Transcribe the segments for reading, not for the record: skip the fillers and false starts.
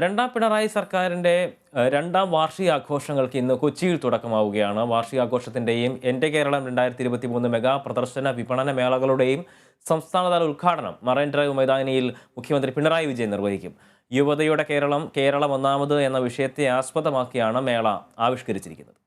രണ്ടാം പിണറായി സർക്കാരിന്റെ രണ്ടാം വാർഷികാഘോഷങ്ങൾക്ക് ഇന്ന് കൊച്ചിയിൽ തുടക്കമാവുകയാണ്. വാർഷികാഘോഷത്തിന്റെയും എൻ്റെ കേരളം 2023 മെഗാ പ്രദർശന വിപണന മേളകളുടെയും സംസ്ഥാനതല ഉദ്ഘാടനം മറൈൻ ഡ്രൈവ് മൈതാനിയിൽ മുഖ്യമന്ത്രി പിണറായി വിജയൻ നിർവഹിക്കും. യുവതയുടെ കേരളം, കേരളം ഒന്നാമത് എന്ന വിഷയത്തെ ആസ്പദമാക്കിയാണ് മേള ആവിഷ്കരിച്ചിരിക്കുന്നത്.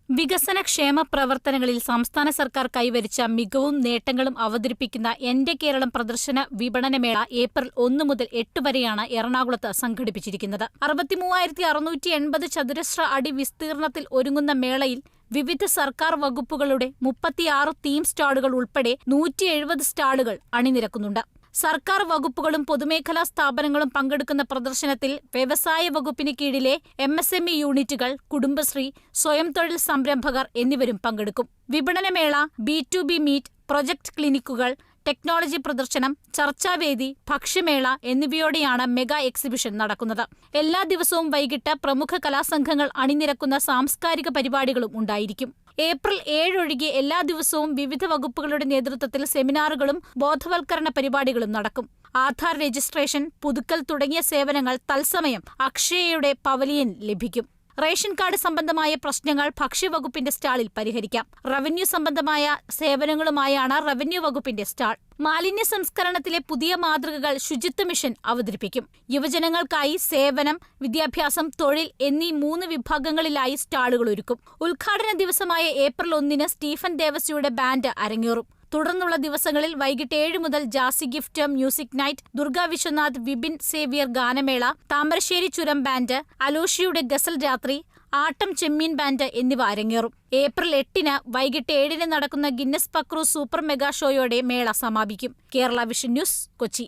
വികസന ക്ഷേമ പ്രവർത്തനങ്ങളിൽ സംസ്ഥാന സർക്കാർ കൈവരിച്ച മികവും നേട്ടങ്ങളും അവതരിപ്പിക്കുന്ന എൻ്റെ കേരളം പ്രദർശന വിപണനമേള ഏപ്രിൽ 1 മുതൽ 8 വരെയാണ് എറണാകുളത്ത് സംഘടിപ്പിച്ചിരിക്കുന്നത്. 63,680 ചതുരശ്ര അടി വിസ്തീർണത്തിൽ ഒരുങ്ങുന്ന മേളയിൽ വിവിധ സർക്കാർ വകുപ്പുകളുടെ 36 തീം സ്റ്റാളുകൾ ഉൾപ്പെടെ 170 സ്റ്റാളുകൾ അണിനിരക്കുന്നുണ്ട്. സർക്കാർ വകുപ്പുകളും പൊതുമേഖലാ സ്ഥാപനങ്ങളും പങ്കെടുക്കുന്ന പ്രദർശനത്തിൽ വ്യവസായ വകുപ്പിന് കീഴിലെ MSME യൂണിറ്റുകൾ, കുടുംബശ്രീ, സ്വയം തൊഴിൽ സംരംഭകർ എന്നിവരും പങ്കെടുക്കും. വിപണനമേള, B2B മീറ്റ്, പ്രൊജക്ട് ക്ലിനിക്കുകൾ, ടെക്നോളജി പ്രദർശനം, ചർച്ചാവേദി, ഭക്ഷ്യമേള എന്നിവയോടെയാണ് മെഗാ എക്സിബിഷൻ നടക്കുന്നത്. എല്ലാ ദിവസവും വൈകിട്ട് പ്രമുഖ കലാസംഘങ്ങൾ അണിനിരക്കുന്ന സാംസ്കാരിക പരിപാടികളും ഉണ്ടായിരിക്കും. ഏപ്രിൽ 7 ഒഴികെ എല്ലാ ദിവസവും വിവിധ വകുപ്പുകളുടെ നേതൃത്വത്തിൽ സെമിനാറുകളും ബോധവൽക്കരണ പരിപാടികളും നടക്കും. ആധാർ രജിസ്ട്രേഷൻ, പുതുക്കൽ തുടങ്ങിയ സേവനങ്ങൾ തത്സമയം അക്ഷയയുടെ പവലിയൻ ലഭിക്കും. റേഷൻ കാർഡ് സംബന്ധമായ പ്രശ്നങ്ങൾ ഭക്ഷ്യവകുപ്പിന്റെ സ്റ്റാളിൽ പരിഹരിക്കാം. റവന്യൂ സംബന്ധമായ സേവനങ്ങളുമായാണ് റവന്യൂ വകുപ്പിന്റെ സ്റ്റാൾ. മാലിന്യ സംസ്കരണത്തിലെ പുതിയ മാതൃകകൾ ശുചിത്വ മിഷൻ അവതരിപ്പിക്കും. യുവജനങ്ങൾക്കായി സേവനം, വിദ്യാഭ്യാസം, തൊഴിൽ എന്നീ 3 വിഭാഗങ്ങളിലായി സ്റ്റാളുകൾ ഒരുക്കും. ഉദ്ഘാടന ദിവസമായ ഏപ്രിൽ 1 സ്റ്റീഫൻ ദേവസിയുടെ ബാൻഡ് അരങ്ങേറും. തുടർന്നുള്ള ദിവസങ്ങളിൽ വൈകിട്ട് 7 മുതൽ ജാസി ഗിഫ്റ്റ്, മ്യൂസിക് നൈറ്റ്, ദുർഗ വിശ്വനാഥ്, വിപിൻ സേവ്യർ ഗാനമേള, താമരശ്ശേരി ചുരം ബാൻഡ്, അലോഷിയുടെ ഗസൽ രാത്രി, ആട്ടം ചെമ്മീൻ ബാൻഡ് എന്നിവ അരങ്ങേറും. ഏപ്രിൽ 8 വൈകിട്ട് 7 നടക്കുന്ന ഗിന്നസ് പക്രു സൂപ്പർ മെഗാ ഷോയോടെ മേള സമാപിക്കും. Kerala vision news, Kochi.